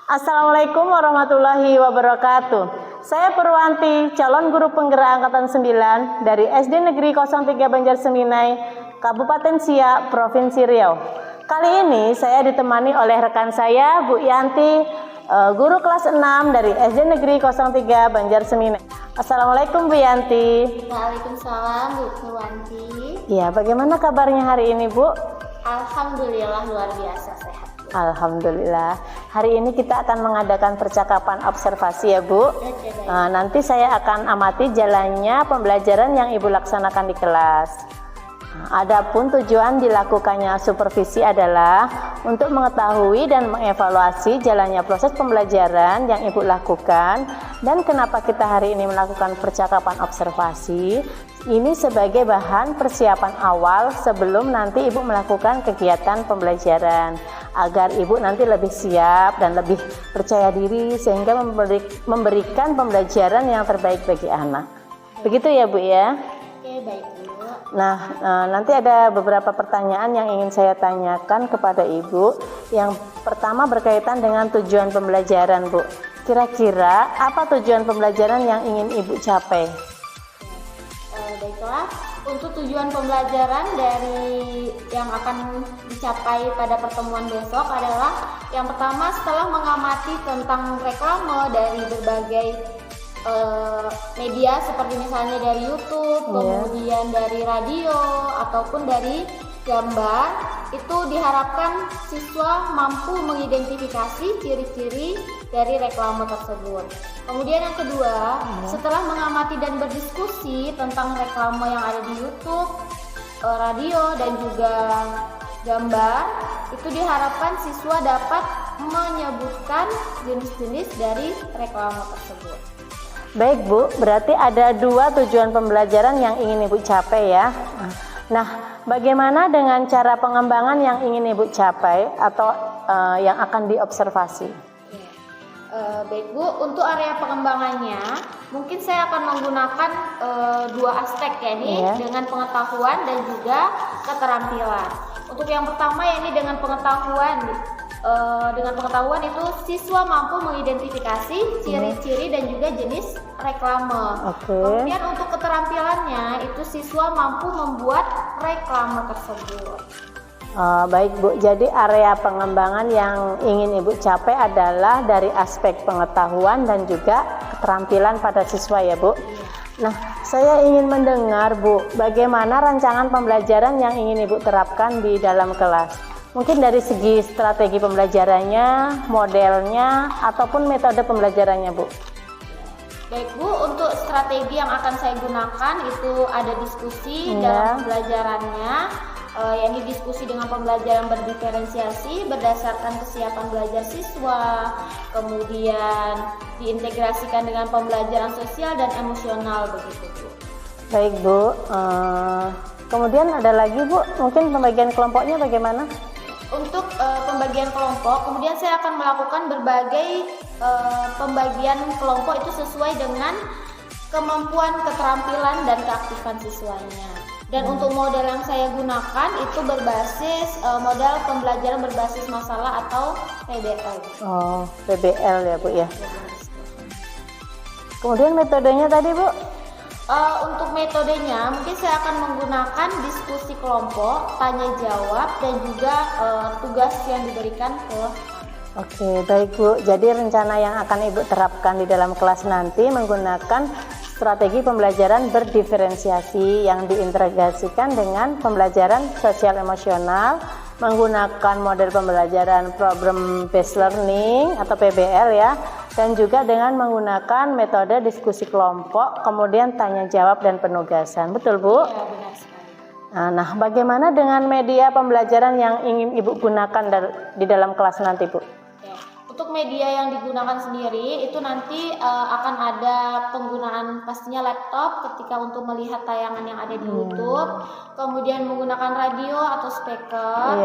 Assalamualaikum warahmatullahi wabarakatuh. Saya Purwanti, calon guru penggerak angkatan 9 dari SD Negeri 03 Banjarseminai, Kabupaten Siak, Provinsi Riau. Kali ini saya ditemani oleh rekan saya, Bu Yanti, guru kelas 6 dari SD Negeri 03 Banjarseminai. Assalamualaikum Bu Yanti. Waalaikumsalam Bu Purwanti. Ya, bagaimana kabarnya hari ini Bu? Alhamdulillah luar biasa sehat. Alhamdulillah. Hari ini kita akan mengadakan percakapan observasi ya Bu. Nanti saya akan amati jalannya pembelajaran yang Ibu laksanakan di kelas. Adapun tujuan dilakukannya supervisi adalah untuk mengetahui dan mengevaluasi jalannya proses pembelajaran yang Ibu lakukan dan kenapa kita hari ini melakukan percakapan observasi. Ini sebagai bahan persiapan awal sebelum nanti Ibu melakukan kegiatan pembelajaran agar Ibu nanti lebih siap dan lebih percaya diri sehingga memberikan pembelajaran yang terbaik bagi anak. Begitu ya Bu ya? Oke, baik Bu. Nah, nanti ada beberapa pertanyaan yang ingin saya tanyakan kepada Ibu. Yang pertama berkaitan dengan tujuan pembelajaran Bu. Kira-kira apa tujuan pembelajaran yang ingin Ibu capai? Baiklah, untuk tujuan pembelajaran dari yang akan dicapai pada pertemuan besok adalah yang pertama, setelah mengamati tentang reklame dari berbagai media seperti misalnya dari YouTube, kemudian dari radio ataupun dari gambar, itu diharapkan siswa mampu mengidentifikasi ciri-ciri dari reklame tersebut. Kemudian yang kedua, setelah mengamati dan berdiskusi tentang reklame yang ada di YouTube, radio dan juga gambar, itu diharapkan siswa dapat menyebutkan jenis-jenis dari reklame tersebut. Baik Bu, berarti ada dua tujuan pembelajaran yang ingin Ibu capai ya. Nah, bagaimana dengan cara pengembangan yang ingin Ibu capai atau yang akan diobservasi? Baik Bu, untuk area pengembangannya mungkin saya akan menggunakan dua aspek yakni dengan pengetahuan dan juga keterampilan. Untuk yang pertama yakni dengan pengetahuan. Dengan pengetahuan itu siswa mampu mengidentifikasi ciri-ciri dan juga jenis reklame. Kemudian untuk keterampilannya itu siswa mampu membuat reklame tersebut. Baik Bu, jadi area pengembangan yang ingin Ibu capai adalah dari aspek pengetahuan dan juga keterampilan pada siswa ya Bu. Nah, saya ingin mendengar Bu, bagaimana rancangan pembelajaran yang ingin Ibu terapkan di dalam kelas? Mungkin dari segi strategi pembelajarannya, modelnya, ataupun metode pembelajarannya Bu. Baik Bu, untuk strategi yang akan saya gunakan itu ada diskusi dalam pembelajarannya, yakni diskusi dengan pembelajaran berdiferensiasi berdasarkan kesiapan belajar siswa, kemudian diintegrasikan dengan pembelajaran sosial dan emosional begitu Bu. Baik Bu, kemudian ada lagi Bu, mungkin pembagian kelompoknya bagaimana? Untuk pembagian kelompok, kemudian saya akan melakukan berbagai pembagian kelompok itu sesuai dengan kemampuan, keterampilan, dan keaktifan siswanya. Dan untuk model yang saya gunakan itu berbasis model pembelajaran berbasis masalah atau PBL. Oh, PBL ya Bu ya. Kemudian metodenya tadi Bu? Untuk metodenya mungkin saya akan menggunakan diskusi kelompok, tanya jawab, dan juga tugas yang diberikan ke. Oke, baik Bu. Jadi rencana yang akan Ibu terapkan di dalam kelas nanti menggunakan strategi pembelajaran berdiferensiasi yang diintegrasikan dengan pembelajaran sosial emosional, menggunakan model pembelajaran problem based learning atau PBL ya, dan juga dengan menggunakan metode diskusi kelompok, kemudian tanya jawab dan penugasan. Betul Bu? Ya, benar sekali. Nah, bagaimana dengan media pembelajaran yang ingin Ibu gunakan di dalam kelas nanti Bu? Untuk media yang digunakan sendiri itu nanti akan ada penggunaan pastinya laptop ketika untuk melihat tayangan yang ada di YouTube, kemudian menggunakan radio atau speaker,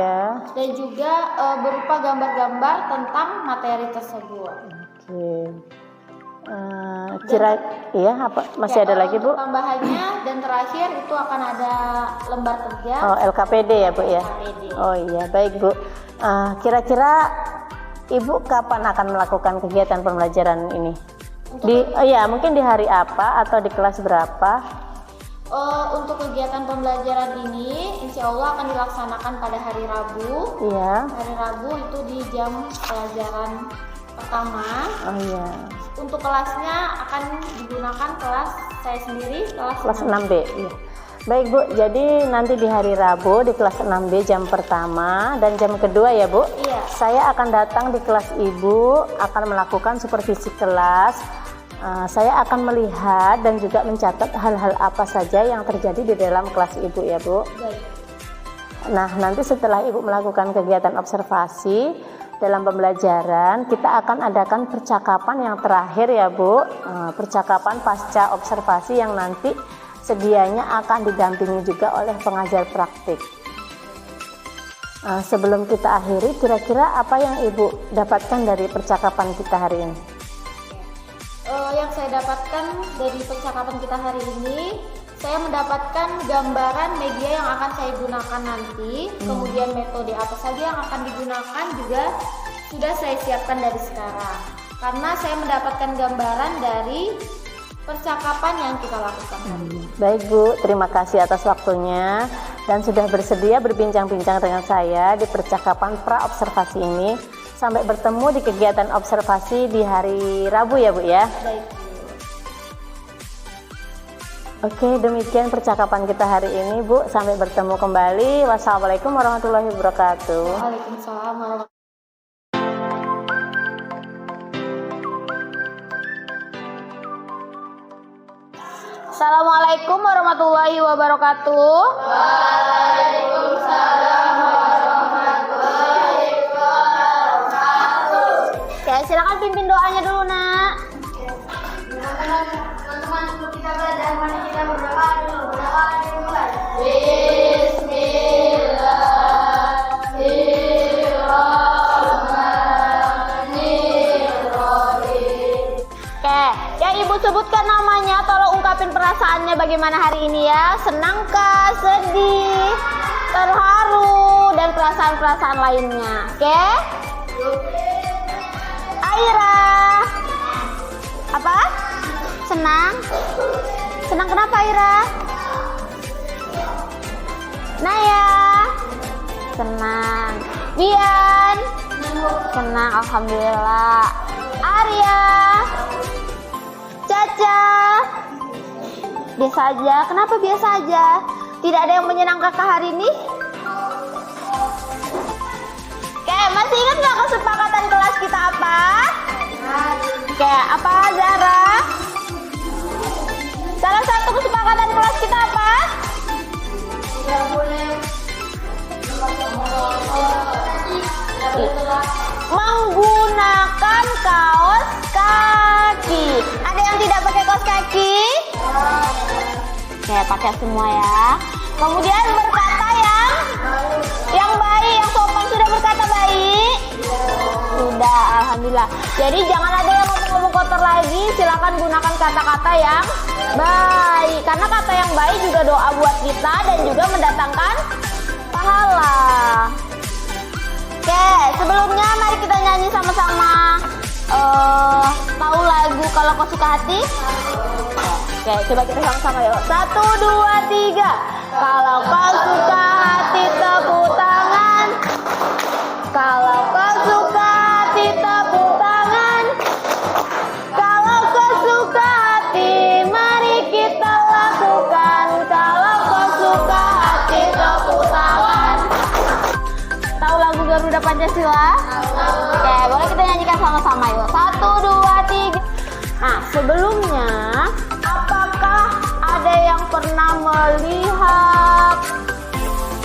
dan juga berupa gambar-gambar tentang materi tersebut. Masih ada lagi Bu? Tambahannya dan terakhir itu akan ada lembar kerja. LKPD ya Bu ya? LKPD. Oh iya, baik Bu. Kira-kira Ibu kapan akan melakukan kegiatan pembelajaran ini? Untuk Mungkin di hari apa atau di kelas berapa? Untuk kegiatan pembelajaran ini insya Allah akan dilaksanakan pada hari Rabu. Iya. Hari Rabu itu di jam pelajaran pertama. Oh iya. Untuk kelasnya akan digunakan kelas saya sendiri, kelas 6B. Iya. Baik Bu, jadi nanti di hari Rabu di kelas 6B jam pertama dan jam kedua ya Bu? Iya. Saya akan datang di kelas Ibu, akan melakukan supervisi kelas. Saya akan melihat dan juga mencatat hal-hal apa saja yang terjadi di dalam kelas Ibu ya Bu. Baik. Nah, nanti setelah Ibu melakukan kegiatan observasi dalam pembelajaran, kita akan adakan percakapan yang terakhir ya Bu, percakapan pasca observasi yang nanti sedianya akan didampingi juga oleh pengajar praktik. Sebelum kita akhiri, kira-kira apa yang Ibu dapatkan dari percakapan kita hari ini? Yang saya dapatkan dari percakapan kita hari ini, saya mendapatkan gambaran media yang akan saya gunakan nanti, kemudian metode apa saja yang akan digunakan juga sudah saya siapkan dari sekarang. Karena saya mendapatkan gambaran dari percakapan yang kita lakukan hari ini. Baik Bu, terima kasih atas waktunya dan sudah bersedia berbincang-bincang dengan saya di percakapan pra-observasi ini. Sampai bertemu di kegiatan observasi di hari Rabu ya Bu ya. Baik. Oke, demikian percakapan kita hari ini Bu. Sampai bertemu kembali. Wassalamualaikum warahmatullahi wabarakatuh. Waalaikumsalam warahmatullahi wabarakatuh. Assalamualaikum warahmatullahi wabarakatuh. Waalaikumsalam warahmatullahi wabarakatuh. Oke, silakan pimpin doanya dulu, Nak. Teman-teman, sebelum kita belajar, mari kita berdoa dulu. Berdoa dimulai. Bismillahirrahmanirrahim. Oke, yang Ibu sebutkan namanya, tolong ungkapin perasaannya bagaimana hari ini ya. Senangkah, sedih, terharu, dan perasaan-perasaan lainnya. Oke? Aira. Apa? Senang? Senang kenapa Aira? Naya? Senang. Bian? Senang, alhamdulillah. Arya? Caca? Biasa aja. Kenapa biasa aja? Tidak ada yang menyenangkan hari ini? Oke, masih ingat nggak kesepakatan kelas kita apa? Oke, apa Zara? Salah satu kesepakatan kelas kita apa? Tidak boleh menggunakan kaos kaki. Ada yang tidak pakai kaos kaki? Oke, pakai semua ya. Kemudian berkata yang baik, yang sopan sudah berkata baik? Sudah, alhamdulillah. Jadi jangan ada yang ngomong-ngomong kotor lagi, silakan gunakan kata-kata yang baik. Karena kata yang baik juga doa buat kita dan juga mendatangkan pahala. Oke, sebelumnya mari kita nyanyi sama-sama. Tahu lagu Kalau Kau Suka Hati? Oke, coba kita sama-sama yuk. 1, 2, 3. Kalau kau suka hati tepuk tangan. Kalau kau suka hati tepuk tangan. Kalau kau suka hati mari kita lakukan. Kalau kau suka hati tepuk tangan. Tahu lagu Garuda Pancasila? Oke, boleh kita nyanyikan sama-sama yuk. 1, 2, 3. Nah, sebelumnya apakah ada yang pernah melihat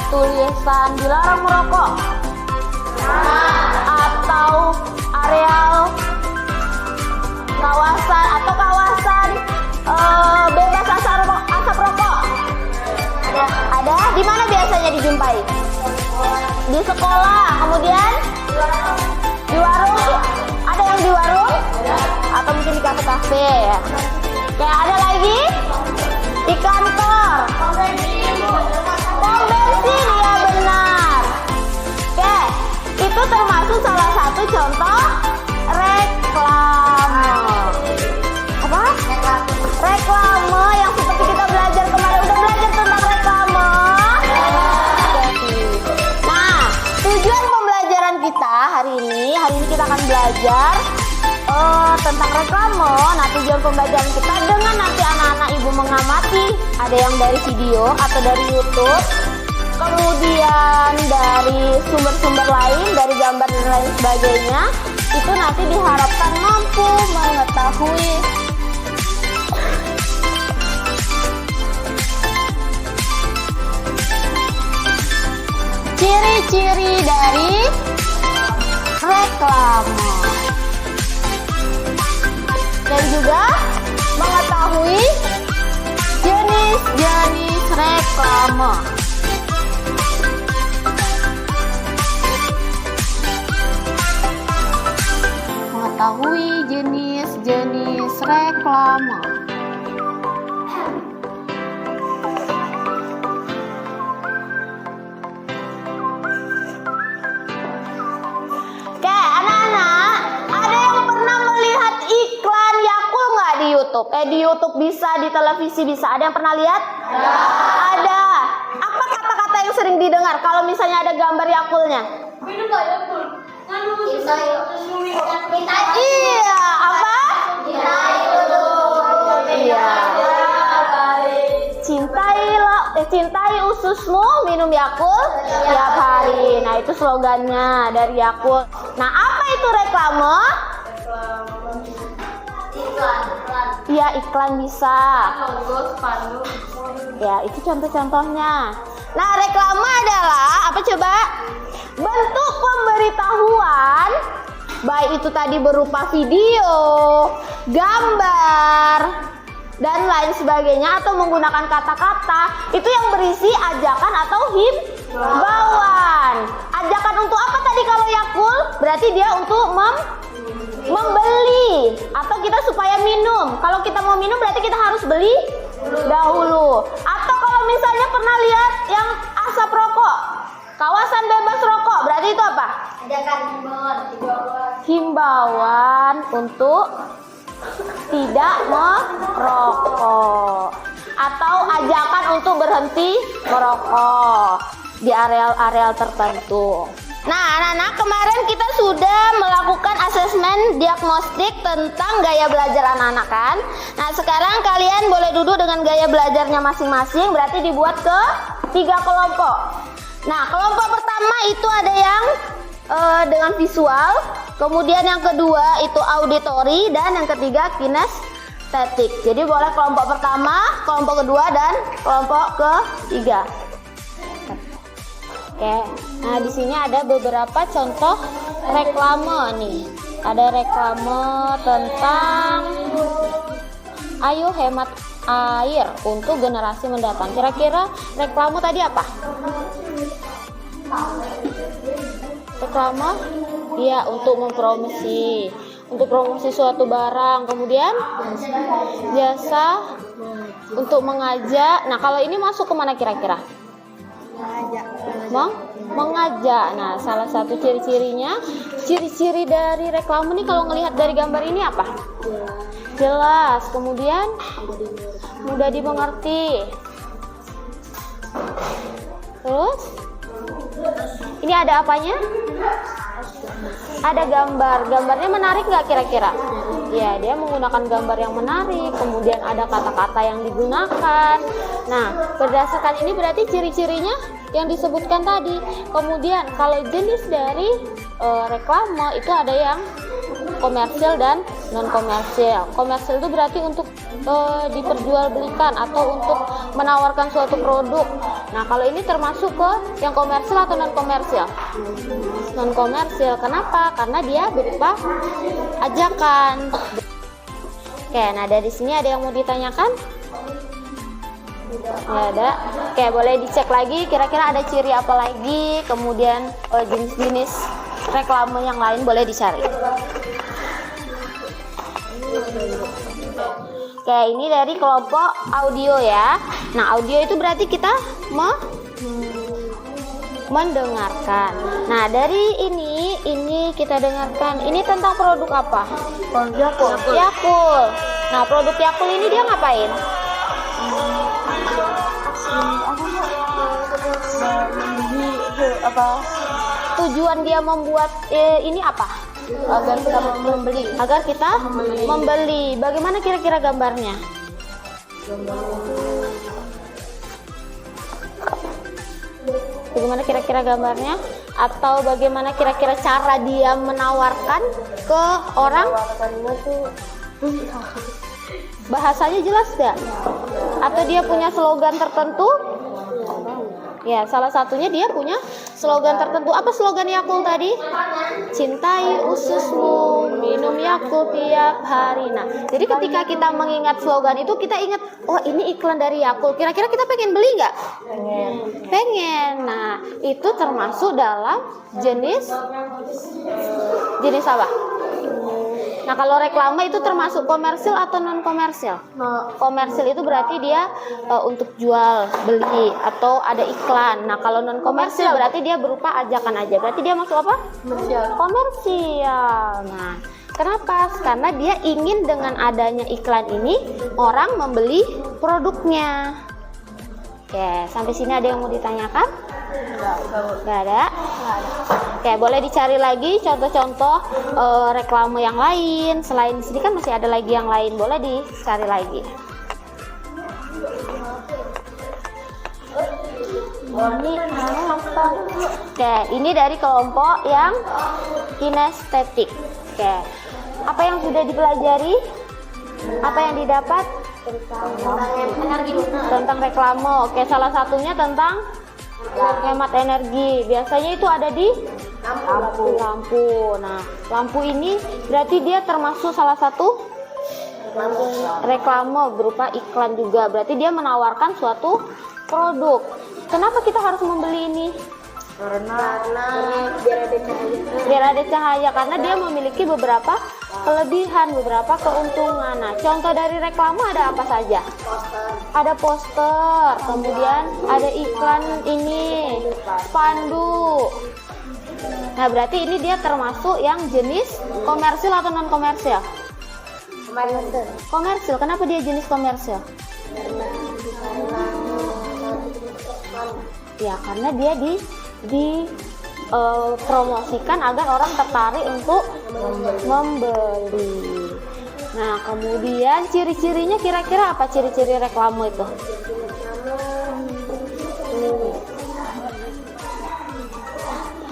tulisan dilarang merokok? Atau areal kawasan bebas asap rokok? Ada? Di mana biasanya dijumpai? Di sekolah, kemudian di warung? Ada yang di warung? Atau mungkin di kafe-kafe ya? Kayak ada lagi? Di kantor? Pom bensin, ya benar. Oke, itu itu termasuk salah satu contoh reklame. Apa? Reklame yang seperti kita belajar kemarin. Udah belajar tentang reklame? Nah, tujuan pembelajaran kita hari ini kita akan belajar tentang reklame. Nah, tujuan pembelajaran kita dengan nanti anak-anak ibu mengamati, ada yang dari video atau dari YouTube, kemudian dari sumber-sumber lain, dari gambar dan lain sebagainya, itu nanti diharapkan mampu mengetahui ciri-ciri dari reklame dan juga mengetahui jenis-jenis reklame. Mengetahui jenis-jenis reklame. Oke, anak-anak, ada yang pernah melihat iklan Yakult nggak di YouTube? Di YouTube bisa, di televisi bisa. Ada yang pernah lihat? Ya. Ada. Apa kata-kata yang sering didengar kalau misalnya ada gambar Yakultnya? Minum nggak Yakult? Iya, apa? Iya. Cintai ususmu, minum Yakult tiap hari. Nah, itu slogannya dari Yakult. Nah, apa itu reklame? Iya, iklan bisa. Ya, itu contoh-contohnya. Nah, reklame adalah apa coba? Bentuk pemberitahuan, baik itu tadi berupa video, gambar, dan lain sebagainya, atau menggunakan kata-kata itu yang berisi ajakan atau himbauan. Ajakan untuk apa tadi kalau Yakult? Berarti dia untuk membeli, atau kita supaya minum. Kalau kita mau minum berarti kita harus beli dahulu. Atau kalau misalnya pernah lihat yang asap rokok, kawasan bebas rokok, berarti itu apa? Ajakan himbauan untuk tidak merokok, atau ajakan untuk berhenti merokok di areal-areal tertentu. Nah, anak-anak, kemarin kita sudah melakukan asesmen diagnostik tentang gaya belajar anak-anak kan? Nah, sekarang kalian boleh duduk dengan gaya belajarnya masing-masing, berarti dibuat ke 3 kelompok. Nah, kelompok pertama itu ada yang dengan visual, kemudian yang kedua itu auditory, dan yang ketiga kinestetik. Jadi boleh kelompok pertama, kelompok kedua, dan kelompok ketiga. Oke, nah di sini ada beberapa contoh reklame nih. Ada reklame tentang ayo hemat air untuk generasi mendatang. Kira-kira reklame tadi apa? Reklame? Iya, untuk mempromosi, untuk promosi suatu barang. Kemudian jasa untuk mengajak. Nah, kalau ini masuk ke mana kira-kira? Mengajak. Nah, salah satu ciri-cirinya, ciri-ciri dari reklame nih kalau ngelihat dari gambar ini apa? Jelas. Kemudian mudah dimengerti. Terus ini ada apanya? Ada gambar. Gambarnya menarik nggak kira-kira? Ya, dia menggunakan gambar yang menarik. Kemudian ada kata-kata yang digunakan. Nah, berdasarkan ini berarti ciri-cirinya yang disebutkan tadi. Kemudian kalau jenis dari reklame itu ada yang komersial dan non komersial. Komersial itu berarti untuk diperjualbelikan atau untuk menawarkan suatu produk. Nah, kalau ini termasuk ke yang komersial atau non komersial? Non komersial. Kenapa? Karena dia berupa ajakan. Oke, nah dari sini ada yang mau ditanyakan? Nggak ada. Oke, boleh dicek lagi kira-kira ada ciri apa lagi, kemudian jenis-jenis reklame yang lain boleh dicari. Oke, ini dari kelompok audio ya. Nah, audio itu berarti kita mendengarkan. Nah, dari ini kita dengarkan. Ini tentang produk apa? Yakult. Yakult. Nah, produk Yakult ini dia ngapain? Tujuan dia membuat ini apa? Agar kita membeli. Agar kita membeli. Bagaimana kira-kira gambarnya? Bagaimana kira-kira gambarnya? Atau bagaimana kira-kira cara dia menawarkan ke orang? Bahasanya jelas gak? Atau dia punya slogan tertentu? Ya, salah satunya dia punya slogan tertentu. Apa slogan Yakult tadi? Cintai ususmu, minum Yakult tiap hari. Nah, jadi ketika kita mengingat slogan itu, kita ingat, oh ini iklan dari Yakult. Kira-kira kita pengen beli nggak? Pengen. Nah, itu termasuk dalam jenis apa? Nah, kalau reklame itu termasuk komersil atau non komersil? Komersil itu berarti dia untuk jual beli atau ada iklan. Nah, kalau non komersil berarti dia berupa ajakan aja. Berarti dia masuk apa? Komersial. Nah, kenapa? Karena dia ingin dengan adanya iklan ini orang membeli produknya. Oke, sampai sini ada yang mau ditanyakan? Nggak ada. Oke, boleh dicari lagi contoh-contoh reklame yang lain. Selain sini kan masih ada lagi yang lain, boleh dicari lagi. Ini apa? Oke, ini dari kelompok yang kinestetik. Oke, apa yang sudah dipelajari? Apa yang didapat? Tentang reklame. Oke, salah satunya tentang hemat energi. Biasanya itu ada di lampu. Nah, lampu ini berarti dia termasuk salah satu reklame berupa iklan juga. Berarti dia menawarkan suatu produk. Kenapa kita harus membeli ini? Karena biar ada cahaya. Karena dia memiliki beberapa kelebihan, beberapa keuntungan. Nah, contoh dari reklame ada apa saja? Ada poster, kemudian ada iklan ini, spanduk. Nah, berarti ini dia termasuk yang jenis komersil atau non komersil? Komersil. Kenapa dia jenis komersil? Ya, karena dia promosikan agar orang tertarik untuk membeli. Nah, kemudian ciri-cirinya kira-kira apa ciri-ciri reklame itu?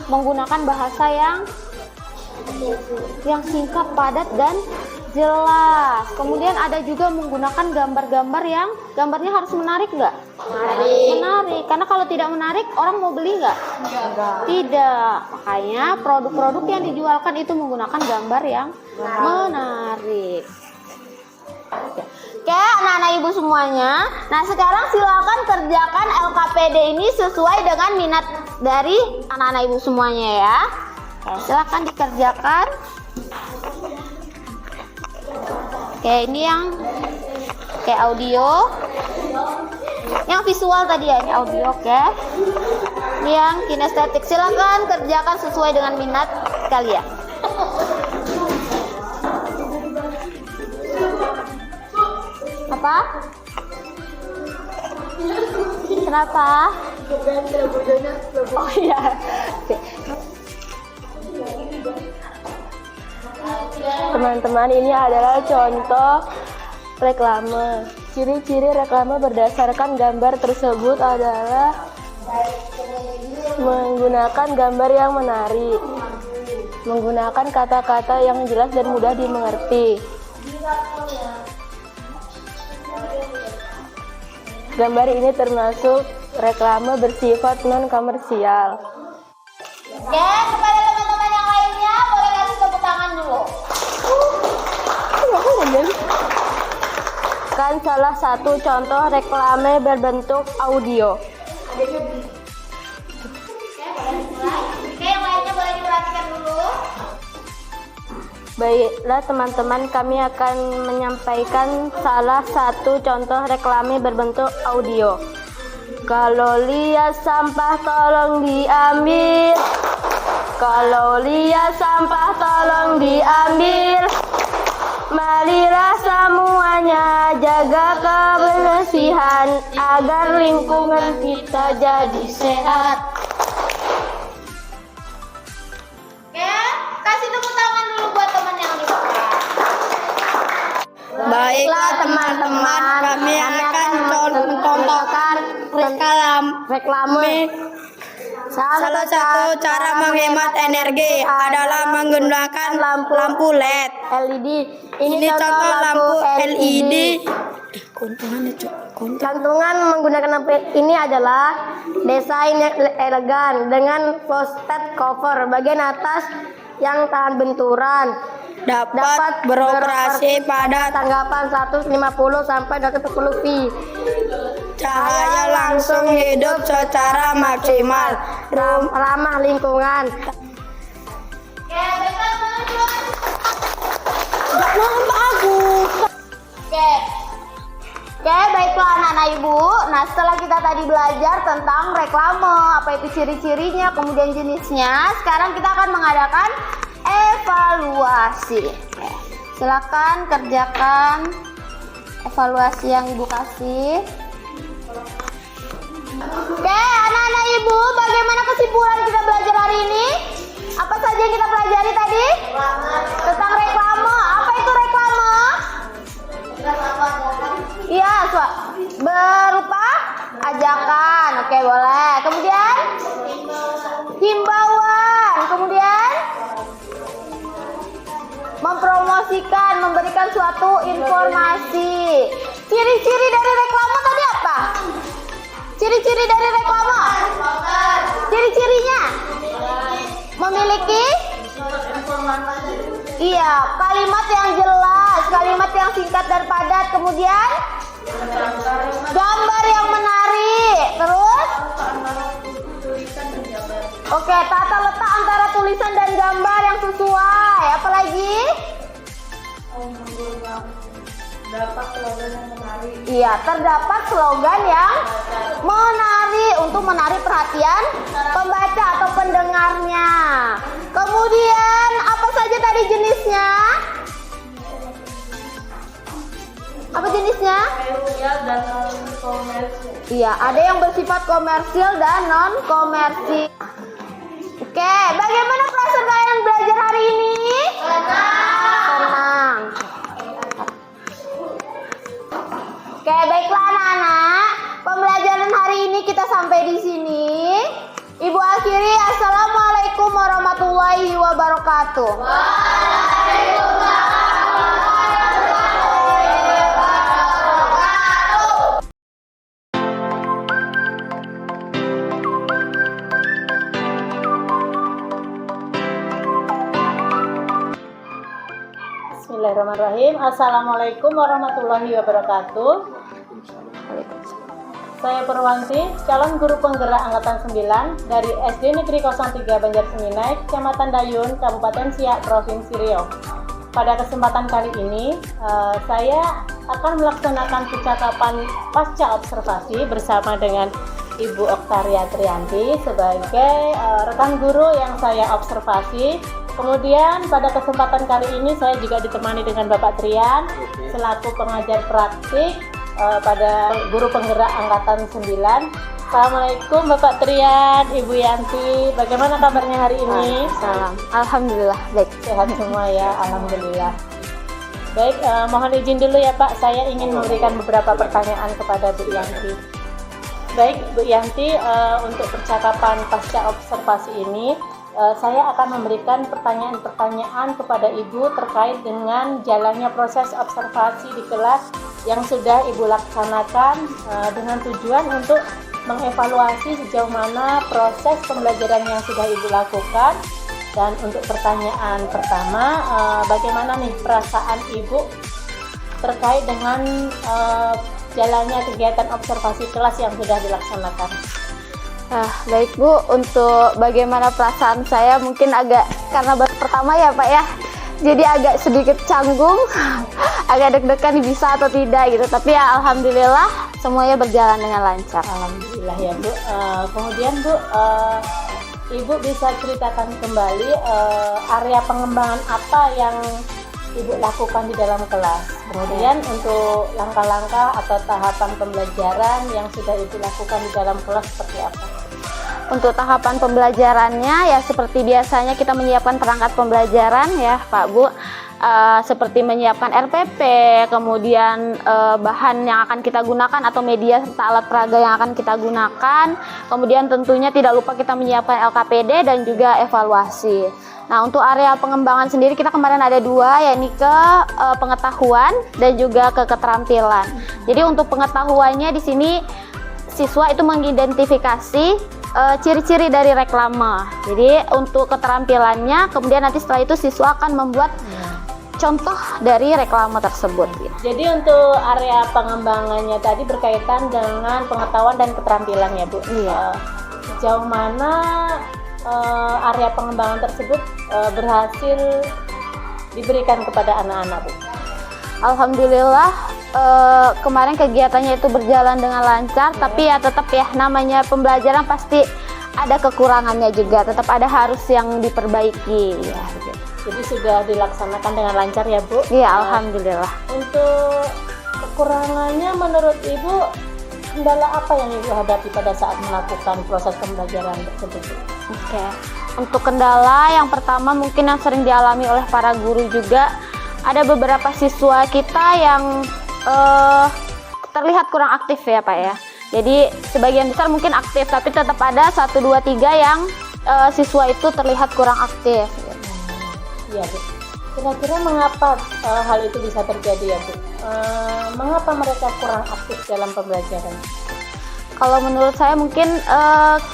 Menggunakan bahasa yang singkat, padat, dan jelas. Kemudian ada juga menggunakan gambar-gambar yang gambarnya harus menarik nggak? Menarik. Karena kalau tidak menarik, orang mau beli nggak? Tidak. Makanya produk-produk yang dijualkan itu menggunakan gambar yang menarik. Oke, anak-anak ibu semuanya. Nah, sekarang silakan kerjakan LKPD ini sesuai dengan minat dari anak-anak ibu semuanya ya. Oke, silakan dikerjakan. Oke, ini yang kayak audio. Yang visual tadi ya, ini audio, oke. Ini yang kinestetik. Silakan kerjakan sesuai dengan minat kalian. Apa? Kenapa? Oh iya. Teman-teman, ini adalah contoh reklame. Ciri-ciri reklame berdasarkan gambar tersebut adalah menggunakan gambar yang menarik, menggunakan kata-kata yang jelas dan mudah dimengerti. Gambar ini termasuk reklame bersifat non-komersial. Oke, kepada teman-teman yang lainnya boleh kasih tepuk tangan dulu. Kan salah satu contoh reklame berbentuk audio. Oke, yang lainnya boleh diperhatikan dulu. Baiklah teman-teman, kami akan menyampaikan salah satu contoh reklame berbentuk audio. Kalau lihat sampah tolong diambil. Kalau lihat sampah tolong diambil. Marilah semuanya jaga kebersihan agar lingkungan kita jadi sehat. Oke, kasih tepuk tangan dulu buat teman yang di belakang. Baiklah teman-teman, kami akan contohkan reklame. Salah satu cara menghemat energi adalah menggunakan lampu LED. Ini contoh lampu LED. Gantungan menggunakan lampu ini adalah desain yang elegan dengan frosted cover bagian atas yang tahan benturan. Dapat beroperasi pada tanggapan 150 sampai 240 V. cahaya langsung hidup secara maksimal, Ramah lingkungan. Oke, baiklah teman-teman. bagus. Oke. Oke, baiklah anak-anak ibu. Nah, setelah kita tadi belajar tentang reklame, apa itu ciri-cirinya, kemudian jenisnya, sekarang kita akan mengadakan evaluasi. Oke. Silakan kerjakan evaluasi yang ibu kasih. Oke, anak-anak ibu, bagaimana kesimpulan kita belajar hari ini? Apa saja yang kita pelajari tadi? Tentang reklame. Apa itu reklame? Iya, berupa ajakan. Oke, boleh. Kemudian himbauan. Kemudian mempromosikan, memberikan suatu informasi. Ciri-ciri dari reklame tadi apa? Ciri-ciri dari reklame? Ciri-cirinya memiliki kalimat yang jelas, kalimat yang singkat dan padat, kemudian gambar yang menarik, terus oke, tata letak antara tulisan dan gambar yang sesuai. Apalagi? Iya, terdapat slogan yang menarik untuk menarik perhatian pembaca atau pendengarnya. Kemudian apa saja tadi jenisnya? Apa jenisnya? Iya, ada yang bersifat komersil dan non komersil. Oke, bagaimana perasaan kalian belajar hari ini? Senang. Oke, baiklah anak-anak. Pembelajaran hari ini kita sampai di sini. Ibu akhiri, assalamualaikum warahmatullahi wabarakatuh. Bismillahirrahmanirrahim. Assalamualaikum warahmatullahi wabarakatuh. Saya Purwanti, calon guru penggerak angkatan 9 dari SD Negeri 03 Banjarseminai, Kecamatan Dayun, Kabupaten Siak, Provinsi Riau. Pada kesempatan kali ini, saya akan melaksanakan percakapan pasca observasi bersama dengan Ibu Oktaria Trianti sebagai rekan guru yang saya observasi. Kemudian pada kesempatan kali ini saya juga ditemani dengan Bapak Trian selaku pengajar praktik pada guru penggerak angkatan 9. Assalamualaikum Bapak Trian, Ibu Yanti. Bagaimana kabarnya hari ini? Salam. Alhamdulillah baik. Sehat semua ya, alhamdulillah. Baik, mohon izin dulu ya Pak, saya ingin memberikan beberapa pertanyaan kepada Bu Yanti. Baik, Bu Yanti, untuk percakapan pasca observasi ini, saya akan memberikan pertanyaan-pertanyaan kepada Ibu terkait dengan jalannya proses observasi di kelas yang sudah Ibu laksanakan dengan tujuan untuk mengevaluasi sejauh mana proses pembelajaran yang sudah Ibu lakukan. Dan untuk pertanyaan pertama, bagaimana nih perasaan Ibu terkait dengan jalannya kegiatan observasi kelas yang sudah dilaksanakan? Baik Bu, untuk bagaimana perasaan saya mungkin agak karena baru pertama ya Pak ya. jadi agak sedikit canggung, agak deg-degan bisa atau tidak gitu. Tapi ya alhamdulillah semuanya berjalan dengan lancar. Alhamdulillah ya Bu. Kemudian Bu, Ibu bisa ceritakan kembali area pengembangan apa yang Ibu lakukan di dalam kelas. Kemudian untuk langkah-langkah atau tahapan pembelajaran yang sudah Ibu lakukan di dalam kelas seperti apa? Untuk tahapan pembelajarannya ya seperti biasanya kita menyiapkan perangkat pembelajaran ya Pak Bu. Seperti menyiapkan RPP, kemudian bahan yang akan kita gunakan atau media serta alat peraga yang akan kita gunakan. Kemudian tentunya tidak lupa kita menyiapkan LKPD dan juga evaluasi. Nah, untuk area pengembangan sendiri kita kemarin ada dua, yakni ke pengetahuan dan juga ke keterampilan. Jadi untuk pengetahuannya di sini siswa itu mengidentifikasi ciri-ciri dari reklame. Jadi untuk keterampilannya, kemudian nanti setelah itu siswa akan membuat contoh dari reklame tersebut. Jadi untuk area pengembangannya tadi berkaitan dengan pengetahuan dan keterampilan ya Bu. Iya. Sejauh mana area pengembangan tersebut berhasil diberikan kepada anak-anak Bu? Alhamdulillah kemarin kegiatannya itu berjalan dengan lancar, tapi ya tetap ya namanya pembelajaran pasti ada kekurangannya juga, tetap ada harus yang diperbaiki ya. Jadi sudah dilaksanakan dengan lancar ya Bu? Iya, alhamdulillah. Untuk kekurangannya menurut Ibu, kendala apa yang Ibu hadapi pada saat melakukan proses pembelajaran tersebut? Oke. Untuk kendala yang pertama mungkin yang sering dialami oleh para guru juga, ada beberapa siswa kita yang terlihat kurang aktif ya Pak ya. Jadi sebagian besar mungkin aktif, tapi tetap ada 1, 2, 3 yang siswa itu terlihat kurang aktif. Ya Bu. Kira-kira mengapa hal itu bisa terjadi ya Bu? Mengapa mereka kurang aktif dalam pembelajaran? Kalau menurut saya mungkin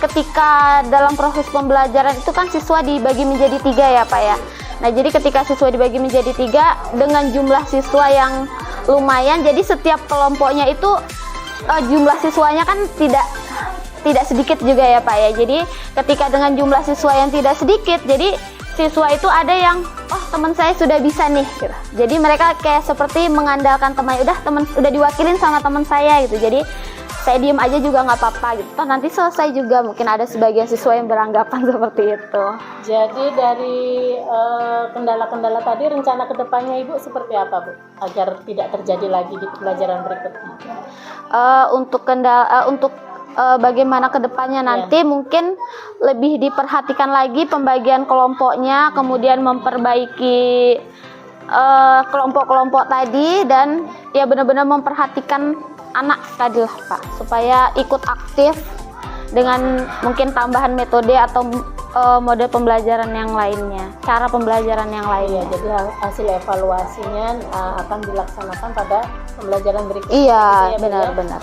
ketika dalam proses pembelajaran itu kan siswa dibagi menjadi 3 ya Pak ya. Nah jadi ketika siswa dibagi menjadi 3 dengan jumlah siswa yang lumayan, jadi setiap kelompoknya itu jumlah siswanya kan tidak sedikit juga ya Pak ya. Jadi ketika dengan jumlah siswa yang tidak sedikit, jadi siswa itu ada yang teman saya sudah bisa nih gitu. Jadi mereka kayak seperti mengandalkan teman, udah diwakilin sama teman saya gitu. Jadi saya diem aja juga nggak apa-apa gitu. Toh nanti selesai juga, mungkin ada sebagian siswa yang beranggapan seperti itu. Jadi dari kendala-kendala tadi, rencana kedepannya Ibu seperti apa Bu? Agar tidak terjadi lagi di pembelajaran berikutnya. Untuk bagaimana kedepannya nanti mungkin lebih diperhatikan lagi pembagian kelompoknya, kemudian memperbaiki kelompok-kelompok tadi, dan ya benar-benar memperhatikan anak tadi lah Pak, supaya ikut aktif dengan mungkin tambahan metode atau model pembelajaran yang lainnya, cara pembelajaran yang lainnya. Jadi hasil evaluasinya akan dilaksanakan pada pembelajaran berikutnya. Iya, gitu ya, benar-benar.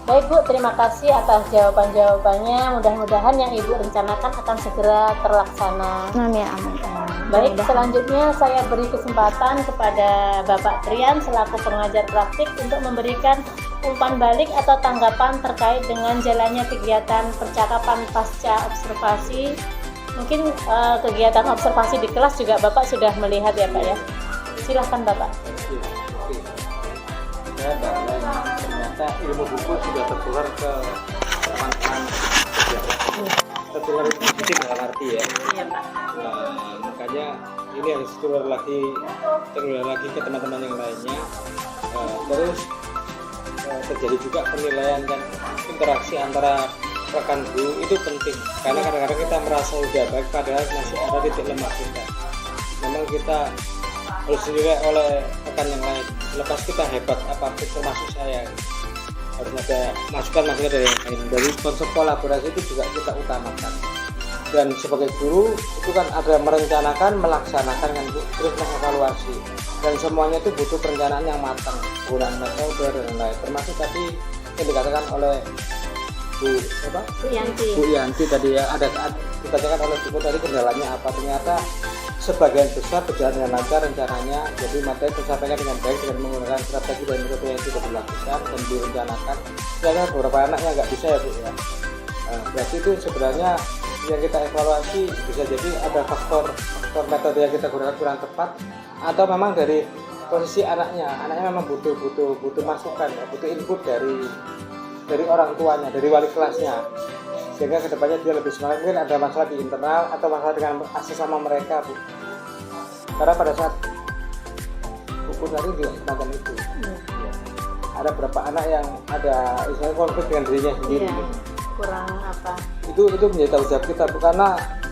Baik Bu, terima kasih atas jawaban-jawabannya. Mudah-mudahan yang Ibu rencanakan akan segera terlaksana. Amin, amin. Baik, selanjutnya saya beri kesempatan kepada Bapak Trian selaku pengajar praktik untuk memberikan umpan balik atau tanggapan terkait dengan jalannya kegiatan percakapan pasca observasi. Mungkin kegiatan observasi di kelas juga Bapak sudah melihat ya Pak ya. Silahkan Bapak. Ya, dan ternyata ilmu buku sudah tertular ke teman-teman tertular positif dalam arti ya. Iya Pak. Makanya ini harus tertular lagi ke teman-teman yang lainnya. Terus terjadi juga penilaian dan interaksi antara rekan guru itu penting, karena kadang-kadang kita merasa udah baik padahal masih ada titik lemah kita. Memang kita harus dinilai oleh rekan yang lain. Lepas kita hebat apapun, termasuk saya, harus ada masukan dari yang lain. Dari konsep kolaborasi itu juga kita utamakan. Dan sebagai guru itu kan ada merencanakan, melaksanakan, kan, terus mengevaluasi. Dan semuanya itu butuh perencanaan yang matang, penggunaan metode dan lain-lain. Termasuk tadi yang dikatakan oleh Bu Yanti tadi ya, ada dikatakan oleh Bu tadi kendalanya apa. Ternyata sebagian besar berjalan dengan lancar rencananya, jadi materi tersampaikan dengan baik dengan menggunakan strategi dan metode yang sudah dilakukan dan direncanakan. Ternyata beberapa anaknya nggak bisa ya Bu ya. Berarti itu sebenarnya yang kita evaluasi bisa jadi ada faktor metode yang kita gunakan kurang tepat, atau memang dari posisi anaknya memang butuh masukan ya, butuh input dari orang tuanya, dari wali kelasnya, sehingga kedepannya dia lebih semangat. Mungkin ada masalah di internal atau masalah dengan akses sama mereka, Bu. Karena pada saat ukur tadi juga semacam itu. Ada beberapa anak yang ada misalnya konflik dengan dirinya sendiri. Iya. Kurang apa? Itu menjadi tanggung jawab kita, Bu.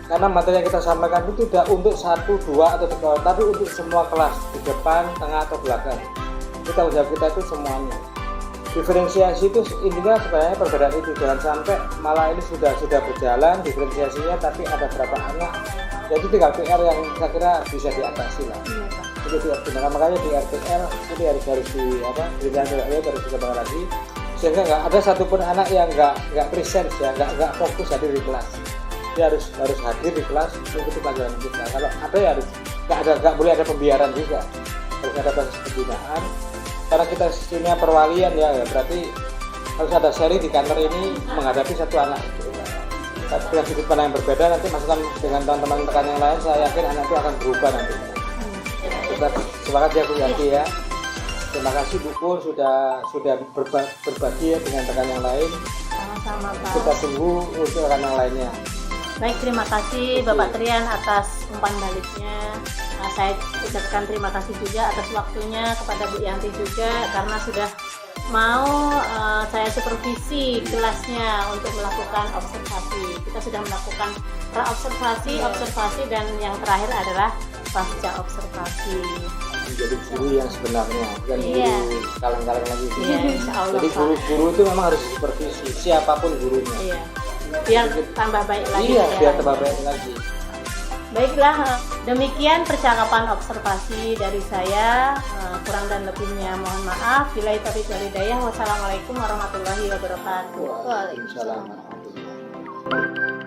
Karena materi yang kita sampaikan itu tidak untuk 1, 2 atau 3 orang, tapi untuk semua kelas, di depan, tengah atau belakang. Itu tanggung jawab kita itu semuanya. Diferensiasi itu intinya sebenarnya perbedaan itu, jangan sampai malah ini sudah berjalan diferensiasinya, tapi ada berapa anak, ya itu tinggal PR yang saya kira bisa diatasi lah. Itu tidak benar, makanya di RPR itu harus dikembangkan lagi, sehingga nggak ada satupun anak yang nggak present ya, nggak fokus hadir di kelas. Dia harus hadir di kelas mengikuti pelajaran kita. Kalau ada ya harus nggak boleh ada pembiaran juga, harus ada proses pembinaan. Karena kita sistemnya perwalian ya, berarti harus ada seri di kantor ini menghadapi satu anak. Dengan sudut pandang yang berbeda, nanti masukan dengan teman-teman rekan yang lain, saya yakin anak itu akan berubah nanti. Tetap semangat ya Bu Yanti ya. Terima kasih Bu Pur sudah berbagi ya dengan rekan yang lain. Sama-sama Pak. Kita tunggu untuk rekan yang lainnya. Baik, terima kasih Bapak Trian atas umpan baliknya. Saya ucapkan terima kasih juga atas waktunya kepada Bu Yanti juga, karena sudah mau saya supervisi kelasnya untuk melakukan observasi. Kita sudah melakukan observasi, dan yang terakhir adalah pasca observasi. Menjadi guru yang sebenarnya, bukan Iya. guru kaleng-kaleng lagi. Iya, insya Allah, Jadi Pak. guru itu memang harus supervisi siapapun gurunya. Iya. Biar tambah baik lagi. Iya, ya. biar tambah baik lagi. Baiklah, demikian percakapan observasi dari saya. Kurang dan lebihnya mohon maaf. Billahi taufiq wal hidayah. Wassalamualaikum warahmatullahi wabarakatuh. Waalaikumsalam warahmatullahi wabarakatuh.